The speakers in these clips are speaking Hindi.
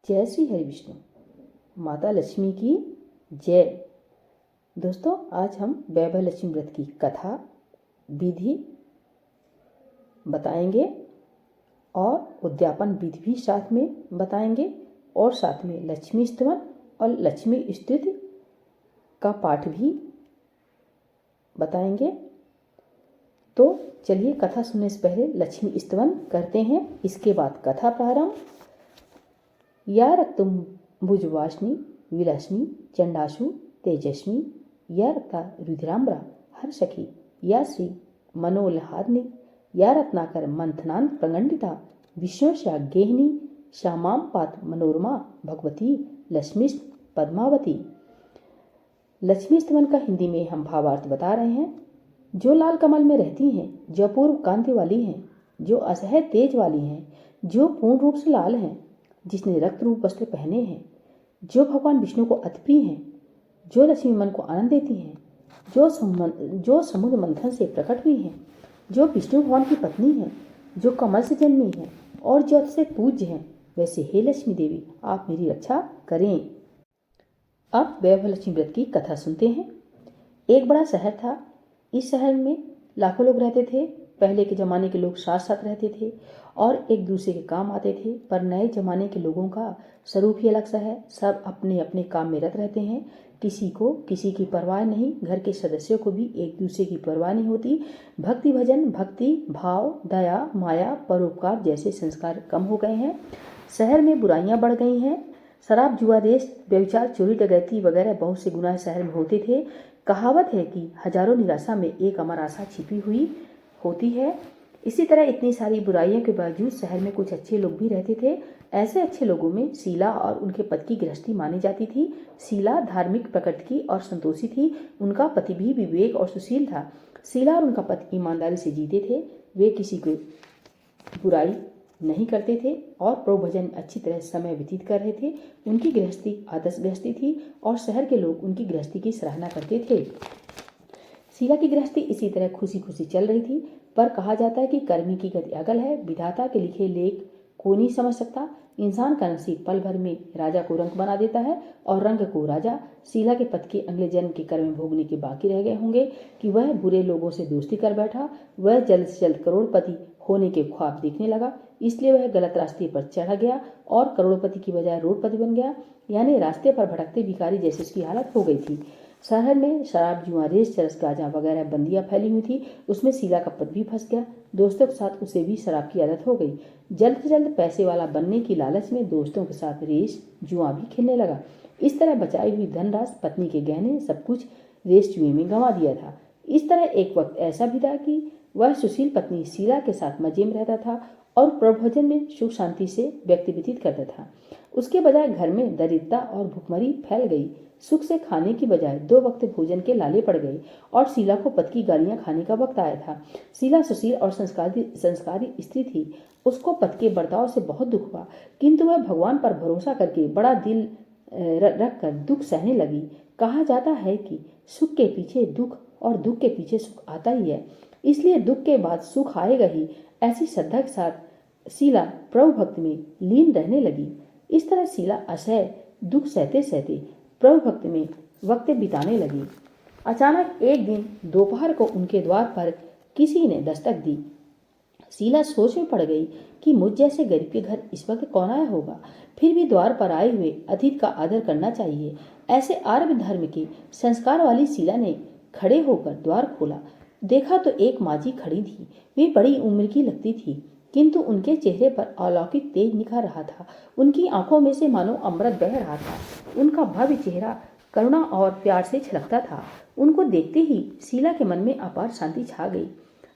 जय श्री हरि विष्णु। माता लक्ष्मी की जय। दोस्तों, आज हम वैभव लक्ष्मी व्रत की कथा विधि बताएंगे और उद्यापन विधि भी साथ में बताएंगे और साथ में लक्ष्मी स्तवन और लक्ष्मी स्तुति का पाठ भी बताएंगे। तो चलिए कथा सुनने से पहले लक्ष्मी स्तवन करते हैं, इसके बाद कथा प्रारंभ। या रक्तंबुजवासिनी विलासिनी चंडासु तेजस्वी या रक्ता रुधिराम्बरा हर्षखी या श्री मनोल्लादिनी या रत्नाकर मंथनान प्रगंडिता विष्णुशा गेहिनी श्यामां पात मनोरमा भगवती लक्ष्मी पद्मावती। लक्ष्मी स्तवन का हिंदी में हम भावार्थ बता रहे हैं। जो लाल कमल में रहती हैं, जो अपूर्व कांति वाली हैं, जो असह्य तेज वाली हैं, जो पूर्ण रूप से लाल हैं, जिसने रक्त रूप वस्त्र पहने हैं, जो भगवान विष्णु को अतिप्रिय हैं, जो लक्ष्मी मन को आनंद देती हैं, जो समुद्र मंथन से प्रकट हुई हैं, जो विष्णु भगवान की पत्नी हैं, जो कमल से जन्मी हैं और जो अतिशय पूज्य हैं, वैसे हे लक्ष्मी देवी आप मेरी रक्षा करें। अब वैभव लक्ष्मी व्रत की कथा सुनते हैं। एक बड़ा शहर था। इस शहर में लाखों लोग रहते थे। पहले के ज़माने के लोग साथ साथ रहते थे और एक दूसरे के काम आते थे, पर नए ज़माने के लोगों का स्वरूप ही अलग सा है। सब अपने अपने काम में रत रहते हैं, किसी को किसी की परवाह नहीं। घर के सदस्यों को भी एक दूसरे की परवाह नहीं होती। भक्ति भजन, भक्ति भाव, दया, माया, परोपकार जैसे संस्कार कम हो गए हैं। शहर में बुराइयां बढ़ गई हैं। शराब, जुआ, रेस, व्यभिचार, चोरी, डकैती वगैरह बहुत से गुनाह शहर में होते थे। कहावत है कि हजारों निराशा में एक अमर आशा छिपी हुई होती है। इसी तरह इतनी सारी बुराइयों के बावजूद शहर में कुछ अच्छे लोग भी रहते थे। ऐसे अच्छे लोगों में शीला और उनके पति की गृहस्थी मानी जाती थी। शीला धार्मिक प्रकृति की और संतोषी थी। उनका पति भी विवेक और सुशील था। शीला और उनका पति ईमानदारी से जीते थे। वे किसी को बुराई नहीं करते थे और प्रभु भजन अच्छी तरह समय व्यतीत कर रहे थे। उनकी गृहस्थी आदर्श गृहस्थी थी और शहर के लोग उनकी गृहस्थी की सराहना करते थे। शीला की गृहस्थी इसी तरह खुशी खुशी चल रही थी, पर कहा जाता है कि कर्मी की गति अगल है। विधाता के लिखे लेख कोई नहीं समझ सकता। इंसान का नसीब पल भर में राजा को रंक बना देता है और रंक को राजा। शीला के पति के अगले जन्म के कर्म भोगने के बाकी रह गए होंगे कि वह बुरे लोगों से दोस्ती कर बैठा। वह जल्द से जल्द करोड़पति होने के ख्वाब देखने लगा, इसलिए वह गलत रास्ते पर चढ़ गया और करोड़पति की बजाय रोडपति बन गया। यानी रास्ते पर भटकते भिखारी जैसी उसकी हालत हो गई थी। शहर में शराब, जुआ, रेस, चरस, गांजा वगैरह बंदियां फैली हुई थी। उसमें शीला का पति भी फंस गया। दोस्तों के साथ उसे भी शराब की आदत हो गई। जल्द से जल्द पैसे वाला बनने की लालच में दोस्तों के साथ रेस जुआ भी खेलने लगा। इस तरह बचाई हुई धनराशि, पत्नी के गहने, सब कुछ रेस जुए में गंवा दिया था। इस तरह एक वक्त ऐसा भी था कि वह सुशील पत्नी शीला के साथ मजे में रहता था और प्रभोजन में सुख शांति से व्यक्ति व्यतीत करता था। उसके बजाय घर में दरिद्रता और भुखमरी फैल गई। सुख से खाने की बजाय 2 वक्त भोजन के लाले पड़ गए और शीला को पति की गालियां खाने का वक्त आया था। शीला सुशील और संस्कारी स्त्री थी। उसको पति के बर्ताव से बहुत दुख हुआ, किंतु वह भगवान पर भरोसा करके बड़ा दिल रख कर दुख सहने लगी। कहा जाता है कि सुख के पीछे दुख और दुख के पीछे सुख आता ही है, इसलिए दुख के बाद सुख आएगा ही। ऐसी श्रद्धा के साथ शीला प्रभु भक्ति में लीन रहने लगी। इस तरह शीला असह्य दुख सहते सहते प्रभु भक्ति में वक्त बिताने लगी। अचानक एक दिन दोपहर को उनके द्वार पर किसी ने दस्तक दी। शीला सोच में पड़ गई कि मुझ जैसे गरीब के घर इस वक्त कौन आया होगा। फिर भी द्वार पर आए हुए अतिथि का आदर करना चाहिए। ऐसे आर्य धर्म के संस्कार वाली शीला ने खड़े होकर द्वार खोला। देखा तो एक माजी खड़ी थी। वे बड़ी उम्र की लगती थी, किंतु उनके चेहरे पर अलौकिक तेज निखर रहा था। उनकी आंखों में से मानो अमृत बह रहा था। उनका भव्य चेहरा करुणा और प्यार से छलकता था। उनको देखते ही शीला के मन में अपार शांति छा गई।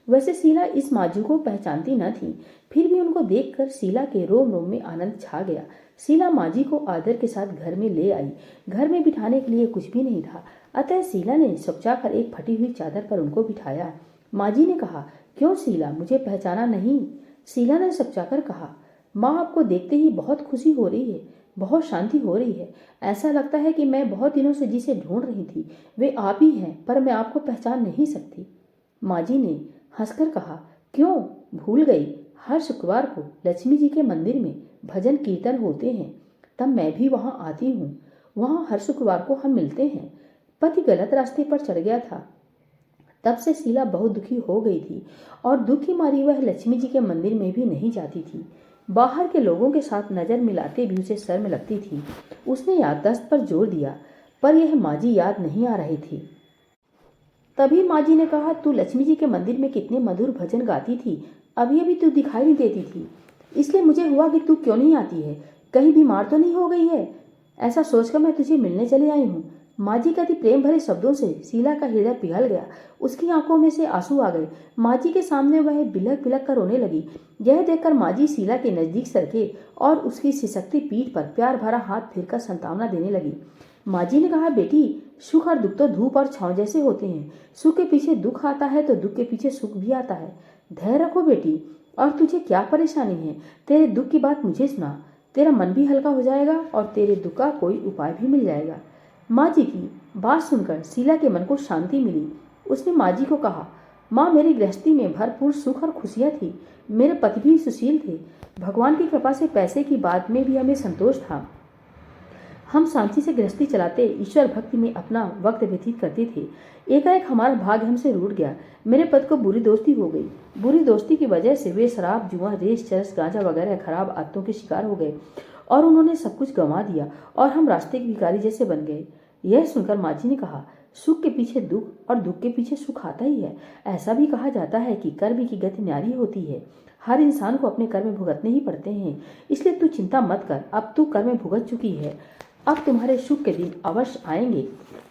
वैसे शीला इस माजू को पहचानती न थी, फिर भी उनको देखकर शीला के रोम रोम में आनंद छा गया। शीला माजी को आदर के साथ घर में ले आई। घर में बिठाने के लिए कुछ भी नहीं था, अतः शीला ने सुकचाकर एक फटी हुई चादर पर उनको बिठाया। माजी ने कहा, क्यों शीला, मुझे पहचाना नहीं? शीला ने सुकचाकर कहा, माँ आपको देखते ही बहुत खुशी हो रही है, बहुत शांति हो रही है। ऐसा लगता है कि मैं बहुत दिनों से जिसे ढूंढ रही थी वे आप ही हैं, पर मैं आपको पहचान नहीं सकती। माजी ने हंसकर कहा, क्यों भूल गई? हर शुक्रवार को लक्ष्मी जी के मंदिर में भजन कीर्तन होते हैं। तब मैं भी वहाँ आती हूँ। वहाँ हर शुक्रवार को हम मिलते हैं। पति गलत रास्ते पर चढ़ गया था। तब से शीला बहुत दुखी हो गई थी और दुख की मारी वह लक्ष्मी जी के मंदिर में भी नहीं जाती थी। बाहर के लोगों के साथ नजर मिलाते भी उसे शर्म लगती थी। उसने याददाश्त पर जोर दिया, पर यह माँ जी याद नहीं आ रही थी। तभी माँ जी ने कहा, तू लक्ष्मी जी के मंदिर में कितने मधुर भजन गाती थी, अभी अभी तू दिखाई नहीं देती थी, इसलिए मुझे हुआ कि तू क्यों नहीं आती है, कहीं बीमार तो नहीं हो गई है। ऐसा सोचकर मैं तुझे मिलने चली आई हूँ। माँ जी के अति प्रेम भरे शब्दों से शीला का हृदय पिघल गया। उसकी आंखों में से आंसू आ गए। माँ जी के सामने वह बिलख बिलख कर रोने लगी। यह देखकर माँ जी शीला के नजदीक सरके और उसकी सिसकती पीठ पर प्यार भरा हाथ फेरकर सांत्वना देने लगी। माँ जी ने कहा, बेटी, सुख और दुख तो धूप और छांव जैसे होते हैं। सुख के पीछे दुख आता है तो दुख के पीछे सुख भी आता है। धैर्य रखो बेटी। और तुझे क्या परेशानी है? तेरे दुख की बात मुझे सुना, तेरा मन भी हल्का हो जाएगा और तेरे दुख का कोई उपाय भी मिल जाएगा। माँ जी की बात सुनकर शीला के मन को शांति मिली। उसने माँ जी को कहा, माँ, मेरी गृहस्थी में भरपूर सुख और खुशियाँ थी। मेरे पति भी सुशील थे। भगवान की कृपा से पैसे की बात में भी हमें संतोष था। हम शांति से गृहस्थी चलाते ईश्वर भक्ति में अपना वक्त व्यतीत करते थे। एकाएक हमारा भाग्य हमसे रूठ गया। मेरे पति को बुरी दोस्ती हो गई। बुरी दोस्ती की वजह से वे शराब, जुआ, रेस, चरस, गांजा वगैरह खराब आदतों के शिकार हो गए और उन्होंने सब कुछ गंवा दिया और हम रास्ते के भिखारी जैसे बन गए। यह सुनकर माँ जी ने कहा, सुख के पीछे दुख और दुख के पीछे सुख आता ही है। ऐसा भी कहा जाता है कि कर्म की गति न्यारी होती है। हर इंसान को अपने कर्म भुगतने ही पड़ते हैं, इसलिए तू चिंता मत कर। अब तू कर्म भुगत चुकी है, अब तुम्हारे सुख के दिन अवश्य आएंगे।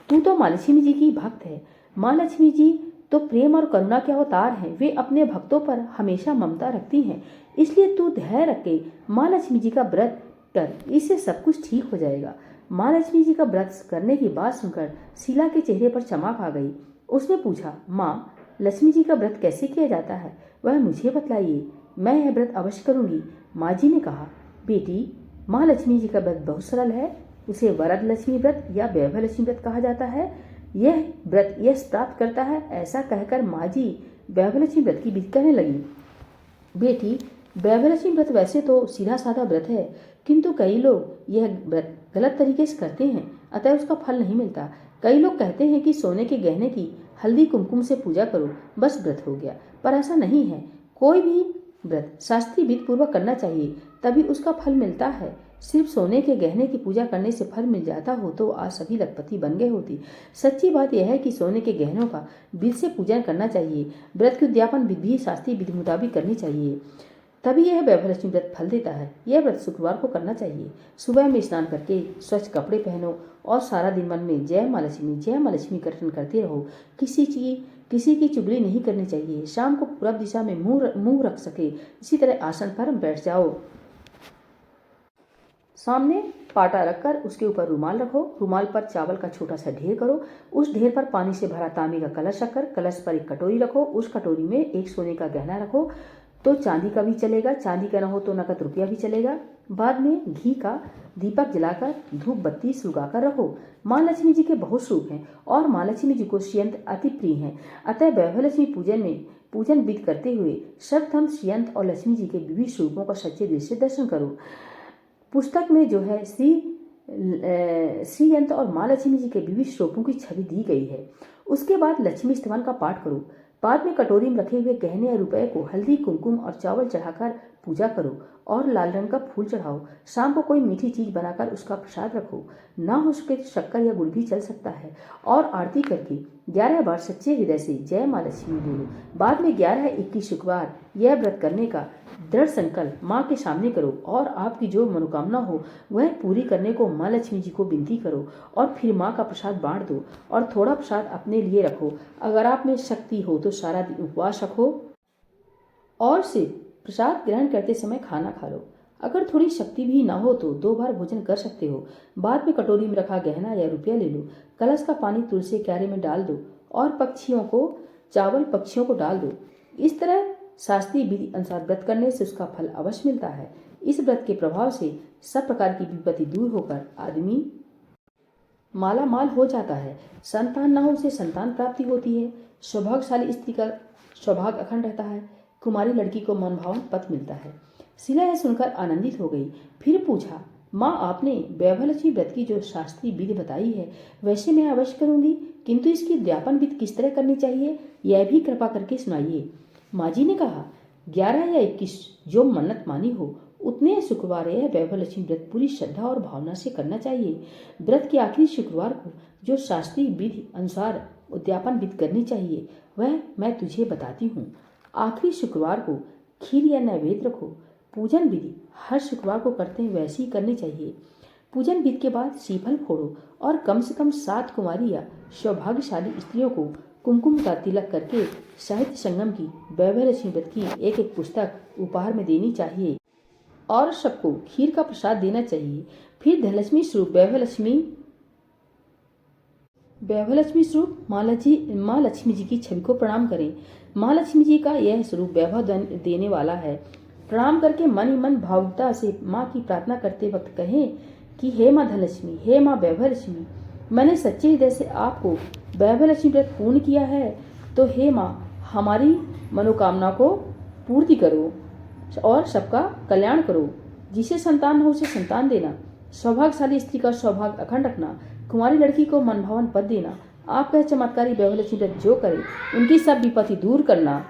तू तो माँ लक्ष्मी जी की भक्त है। माँ लक्ष्मी जी तो प्रेम और करुणा के अवतार हैं। वे अपने भक्तों पर हमेशा ममता रखती हैं। इसलिए तू धैर्य रख के माँ लक्ष्मी जी का व्रत कर, इससे सब कुछ ठीक हो जाएगा। माँ लक्ष्मी जी का व्रत करने की बात सुनकर शीला के चेहरे पर चमक आ गई। उसने पूछा, माँ, लक्ष्मी जी का व्रत कैसे किया जाता है, वह मुझे बतलाइए, मैं यह व्रत अवश्य करूंगी। माँ जी ने कहा, बेटी, माँ लक्ष्मी जी का व्रत बहुत सरल है। उसे वरद लक्ष्मी व्रत या वैभव लक्ष्मी व्रत कहा जाता है। यह व्रत यश प्राप्त करता है। ऐसा कहकर माँ जी वैभव लक्ष्मी व्रत की विधि कहने लगी। बेटी, वैभव लक्ष्मी व्रत वैसे तो सीधा साधा व्रत है, किंतु कई लोग यह व्रत गलत तरीके से करते हैं, अतः उसका फल नहीं मिलता। कई लोग कहते हैं कि सोने के गहने की हल्दी कुमकुम से पूजा करो, बस व्रत हो गया, पर ऐसा नहीं है। कोई भी व्रत शास्त्रीय विधि पूर्वक करना चाहिए, तभी उसका फल मिलता है। सिर्फ सोने के गहने की पूजा करने से फल मिल जाता हो तो आज सभी लखपति बन गए होती। सच्ची बात यह है कि सोने के गहनों का विधि से पूजन करना चाहिए। व्रत के उद्यापन विधि भी शास्त्रीय विधि मुताबिक करनी चाहिए, तभी यह वैभव लक्ष्मी व्रत फल देता है। यह व्रत शुक्रवार को करना चाहिए। सुबह में स्नान करके स्वच्छ कपड़े पहनो और सारा दिन मन में जय माँ लक्ष्मी कीर्तन करते रहो। किसी की चुगली नहीं करनी चाहिए। शाम को पूरब दिशा में मुंह रख सके, इसी तरह आसन पर बैठ जाओ। सामने पाटा रखकर उसके ऊपर रुमाल रखो। रुमाल पर चावल का छोटा सा ढेर करो। उस ढेर पर पानी से भरा तांबे का कलश रखकर कलश पर एक कटोरी रखो। उस कटोरी में एक सोने का गहना रखो, तो चांदी का भी चलेगा, चांदी का न हो तो नकद रुपया भी चलेगा। बाद में घी का दीपक जलाकर धूप बत्ती सुलगाकर रखो। माँ लक्ष्मी जी के बहुत शुभ हैं और माँ लक्ष्मी जी को श्रीयंत्र अति प्रिय हैं। अतः वैभव लक्ष्मी पूजन विधि करते हुए सर्वप्रथम श्रीयंत्र और लक्ष्मी जी के विविध स्वरूपों का सच्चे दिल से दर्शन करो। पुस्तक में जो है श्रीयंत्र और माँ लक्ष्मी जी के विविध स्वरूपों की छवि दी गई है। उसके बाद लक्ष्मी स्तवन का पाठ करो। बाद में कटोरी में रखे हुए गहने या रुपए को हल्दी, कुमकुम और चावल चढ़ाकर पूजा करो और लाल रंग का फूल चढ़ाओ। शाम को कोई मीठी चीज बनाकर उसका प्रसाद रखो। ना हो सके तो शक्कर या गुड़ भी चल सकता है। और आरती करके 11 बार सच्चे हृदय से जय माँ लक्ष्मी बोलो। बाद में 11-21 शुक्रवार यह व्रत करने का दृढ़ संकल्प माँ के सामने करो और आपकी जो मनोकामना हो वह पूरी करने को माँ लक्ष्मी जी को विनती करो और फिर माँ का प्रसाद बांट दो और थोड़ा प्रसाद अपने लिए रखो। अगर आप में शक्ति हो तो सारा दिन उपवास रखो और सिर्फ प्रसाद ग्रहण करते समय खाना खा लो। अगर थोड़ी शक्ति भी ना हो तो 2 बार भोजन कर सकते हो। बाद में कटोरी में रखा गहना या रुपया ले लो। कलश का पानी तुलसी क्यारे में डाल दो और पक्षियों को डाल दो। इस तरह शास्त्रीय विधि अनुसार व्रत करने से उसका फल अवश्य मिलता है। इस व्रत के प्रभाव से सब प्रकार की विपत्ति दूर होकर आदमी माला माल हो जाता है। संतान न हो उसे संतान प्राप्ति होती है। सौभाग्यशाली स्त्री का सौभाग्य अखंड रहता है। कुमारी लड़की को मनभावन पति मिलता है। शीला यह सुनकर आनंदित हो गई। फिर पूछा, माँ, आपने वैभवलक्ष्मी व्रत की जो शास्त्रीय विधि बताई है वैसे मैं अवश्य करूंगी, किंतु इसकी उद्यापन विधि किस तरह करनी चाहिए यह भी कृपा करके सुनाइए। माँ जी ने कहा, 11 या 21 जो मन्नत मानी हो उतने शुक्रवार यह वैभवलक्ष्मी व्रत पूरी श्रद्धा और भावना से करना चाहिए। व्रत के आखिरी शुक्रवार को जो शास्त्रीय विधि अनुसार उद्यापन विधि करनी चाहिए वह मैं तुझे बताती हूँ। आखिरी शुक्रवार को खीर या नैवेद्य रखो। पूजन विधि हर शुक्रवार को करते हैं वैसी ही करनी चाहिए। पूजन विधि के बाद श्रीफल फोड़ो और कम से कम 7 कुमारी या सौभाग्यशाली स्त्रियों को कुमकुम का तिलक करके साहित्य संगम की वैभवलक्ष्मी व्रत की एक एक पुस्तक उपहार में देनी चाहिए और सबको खीर का प्रसाद देना चाहिए। फिर धनलक्ष्मी स्वरूप वैभवलक्ष्मी स्वरूप माँ लक्ष्मी जी की छवि को प्रणाम करें। माँ लक्ष्मी जी का यह स्वरूप वैभव देने वाला है। प्रणाम करके मन ही मन भावुकता से माँ की प्रार्थना करते वक्त कहें कि हे माँ धनलक्ष्मी, हे माँ वैभवलक्ष्मी, मैंने सच्चे हृदय से आपको वैभवलक्ष्मी व्रत पूर्ण किया है, तो हे माँ हमारी मनोकामना को पूर्ति करो और सबका कल्याण करो। जिसे संतान हो उसे संतान देना, सौभाग्यशाली स्त्री का सौभाग्य अखंड रखना, कुंवारी लड़की को मनभावन पद देना, आपका चमत्कारी वैभवलक्ष्मी व्रत जो करे उनकी सब विपत्ति दूर करना,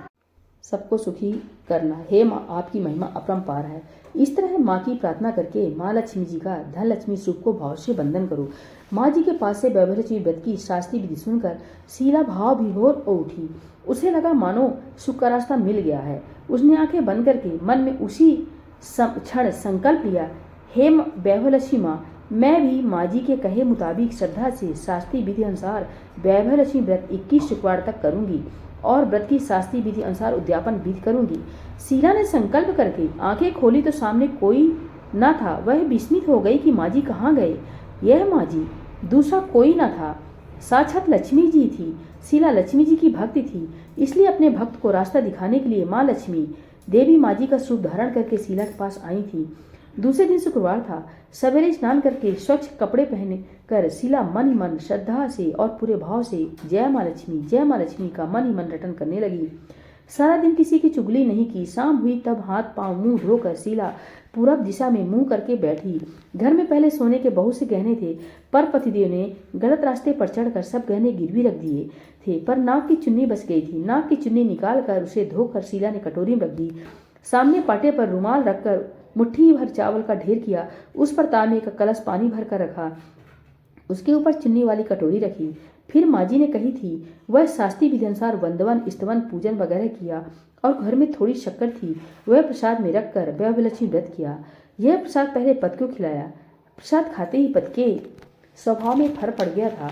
सबको सुखी करना। हे माँ, आपकी महिमा अपरंपार है। इस तरह माँ की प्रार्थना करके माँ लक्ष्मी जी का धनलक्ष्मी स्वरूप को भाव से वंदन करो। माँ जी के पास से वैभवलक्ष्मी व्रत की शास्त्रीय विधि सुनकर शीला भाव विभोर हो उठी। उसे लगा मानो सुख का रास्ता मिल गया है। उसने आंखें बंद करके मन में उसी क्षण संकल्प लिया, हे वैभवलक्ष्मी माँ, मैं भी माँ जी के कहे मुताबिक श्रद्धा से शास्त्रीय विधि अनुसार वैभवलक्ष्मी व्रत 21 शुक्रवार तक करूंगी और व्रत की शास्त्रीय विधि अनुसार उद्यापन विधि करूंगी। शीला ने संकल्प करके आंखें खोली तो सामने कोई न था। वह विस्मित हो गई कि माँ जी कहाँ गए। यह माँ जी दूसरा कोई न था, साक्षात लक्ष्मी जी थी। शीला लक्ष्मी जी की भक्ति थी, इसलिए अपने भक्त को रास्ता दिखाने के लिए माँ लक्ष्मी देवी माँ जी का स्वरूप धारण करके शीला के पास आई थी। दूसरे दिन शुक्रवार था। सवेरे स्नान करके स्वच्छ कपड़े पहने कर शीला मन ही मन श्रद्धा से और पूरे भाव से जय माँ लक्ष्मी का मन ही मन रटन करने लगी। सारा दिन किसी की चुगली नहीं की। शाम हुई तब हाथ पांव मुंह धोकर शीला पूरब दिशा में मुंह करके बैठी। घर में पहले सोने के बहुत से गहने थे, पर पतिदेव ने गलत रास्ते पर चढ़कर सब गहने गिरवी रख दिए थे, पर नाक की चुन्नी बच गई थी। नाक की चुन्नी निकाल कर उसे धोकर शीला ने कटोरी में रख दी। सामने पाटे पर रुमाल रखकर मुट्ठी भर चावल का ढेर किया। उस पर तांबे का कलश पानी भर कर रखा। उसके ऊपर चुन्नी वाली कटोरी रखी। फिर माँ जी ने कही थी वह शास्त्रीय विधि अनुसार वंदवन स्तवन पूजन वगैरह किया और घर में थोड़ी शक्कर थी वह प्रसाद में रखकर वैभवलक्ष्मी व्रत किया। यह प्रसाद पहले पद को खिलाया। प्रसाद खाते ही पद के स्वभाव में फर्क पड़ गया था।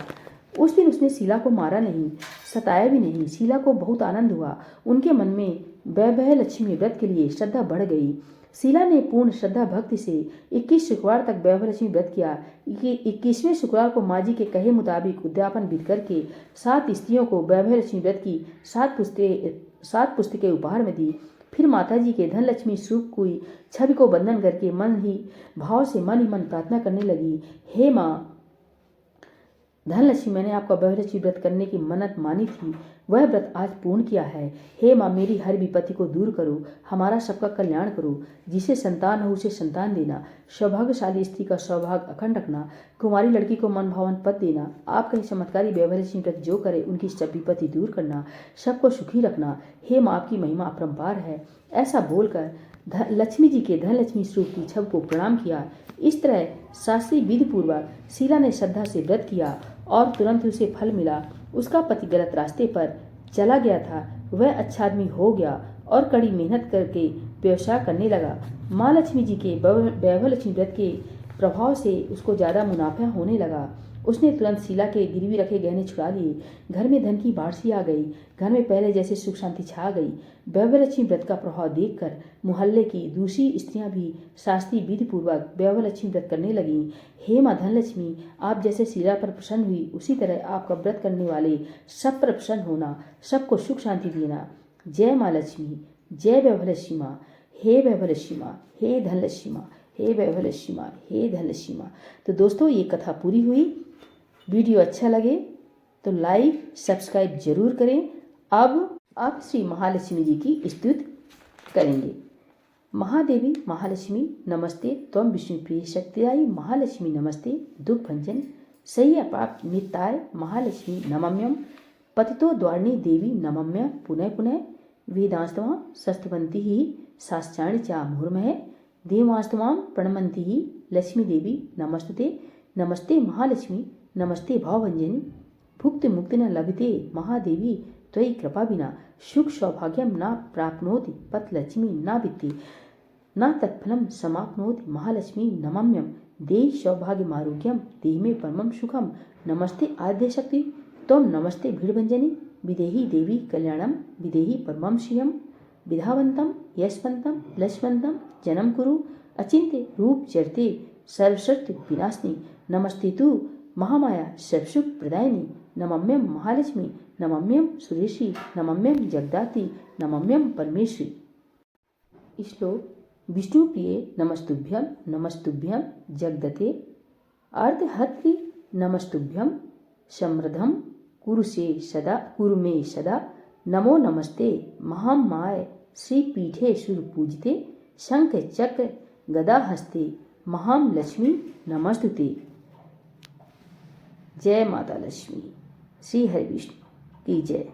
उस दिन उसने शीला को मारा नहीं, सताया भी नहीं। शीला को बहुत आनंद हुआ। उनके मन में वैभवलक्ष्मी व्रत के लिए श्रद्धा बढ़ गई। शीला ने पूर्ण श्रद्धा भक्ति से 21 शुक्रवार तक वैभवलक्ष्मी व्रत किया। 21वें शुक्रवार को माँ जी के कहे मुताबिक उद्यापन विधि करके 7 स्त्रियों को वैभवलक्ष्मी व्रत की 7 पुस्तकें उपहार में दी। फिर माता जी के धनलक्ष्मी स्वरूप की छवि को वंदन करके मन ही मन प्रार्थना करने लगी, हे माँ धनलक्ष्मी, मैंने आपका वैभवलक्ष्मी व्रत करने की मन्नत मानी थी, वह व्रत आज पूर्ण किया है। हे माँ, मेरी हर विपत्ति को दूर करो, हमारा सबका कल्याण करो। जिसे संतान हो उसे संतान देना, सौभाग्यशाली स्त्री का सौभाग्य अखंड रखना, कुमारी लड़की को मन भावन पद देना, आपका चमत्कारी वैभवलक्ष्मी व्रत जो करे उनकी सब विपत्ति दूर करना, सबको सुखी रखना। हे माँ, आपकी महिमा अपरंपार है। ऐसा बोलकर लक्ष्मी जी के धनलक्ष्मी स्वरूप की छवि को प्रणाम किया। इस तरह शास्त्रीय विधि पूर्वक शीला ने श्रद्धा से व्रत किया और तुरंत उसे फल मिला। उसका पति गलत रास्ते पर चला गया था, वह अच्छा आदमी हो गया और कड़ी मेहनत करके व्यवसाय करने लगा। माँ लक्ष्मी जी के वैभवलक्ष्मी व्रत के प्रभाव से उसको ज्यादा मुनाफा होने लगा। उसने तुरंत शीला के गिरवी रखे गहने छुड़ा लिए। घर में धन की बाढ़ सी आ गई। घर में पहले जैसे सुख शांति छा गई। वैभवलक्ष्मी व्रत का प्रभाव देखकर मोहल्ले की दूसरी स्त्रियां भी शास्त्रीय विधि पूर्वक वैभवलक्ष्मी व्रत करने लगीं। हे माँ धनलक्ष्मी, आप जैसे शीला पर प्रसन्न हुई उसी तरह आपका व्रत करने वाले सब पर प्रसन्न होना, सबको सुख शांति देना। जय माँ लक्ष्मी, जय वैभवलक्ष्मी माँ। हे वैभवलक्ष्मी माँ, हे धनलक्ष्मी माँ, हे वैभवलक्ष्मी माँ, हे धनलक्ष्मी माँ। तो दोस्तों, ये कथा पूरी हुई। वीडियो अच्छा लगे तो लाइक सब्सक्राइब जरूर करें। अब श्री महालक्ष्मी जी की स्तुति करेंगे। महादेवी महालक्ष्मी नमस्ते त्वं विष्णुप्रिय शक्तिदायी महालक्ष्मी नमस्ते दुःखभंजन शय्यापाप नित्याय महालक्ष्मी नमम्यम पतितो द्वारिणी देवी नमम्य पुनः पुनः वेदांस्तवां शस्त्रवंती ही शास्त्राणि चा मुहुर्महे देवांस्तवां प्रणमन्ति ही लक्ष्मी देवी नमस्तुते नमस्ते महालक्ष्मी नमस्ते भावभंजनी भुक्ति मुक्ति न लभते महादेवी त्वयि कृपा विना सुख सौभाग्यम न प्राप्नोति पतलक्ष्मी न वित्ति न तत्फलम समाप्नोति महालक्ष्मी नमम्यम देहि सौभाग्यमारोग्यम देहि में परमं सुखम नमस्ते आद्यशक्ति त्वं नमस्ते भीड़भंजनी विदेहि देवी कल्याणम विदेहि परमं श्रियम विधावंतम यशवंतम लक्ष्मंतम जन्म कुरु अचिंत्य रूप चरते सर्वशक्ति विनाशिनी नमस्ते तु महामाया सर्वसुख प्रदायिनी नमम्यम महालक्ष्मी नमम्यम सुरेशी नमम्यम जगदाति नमम्यम परमेश्वरी। श्लोक विष्णुप्रिये नमस्तुभ्यं नमस्तुभ्यं जगदते अर्धहत्रि नमस्तुभ्यं समृद्धं कुरु मे सदा नमो नमस्ते महामाय श्रीपीठे सुरपूजिते शंख चक्र गदा हस्ते महाम लक्ष्मी नमस्तुते। जय माता लक्ष्मी। श्री हरि विष्णु की जय।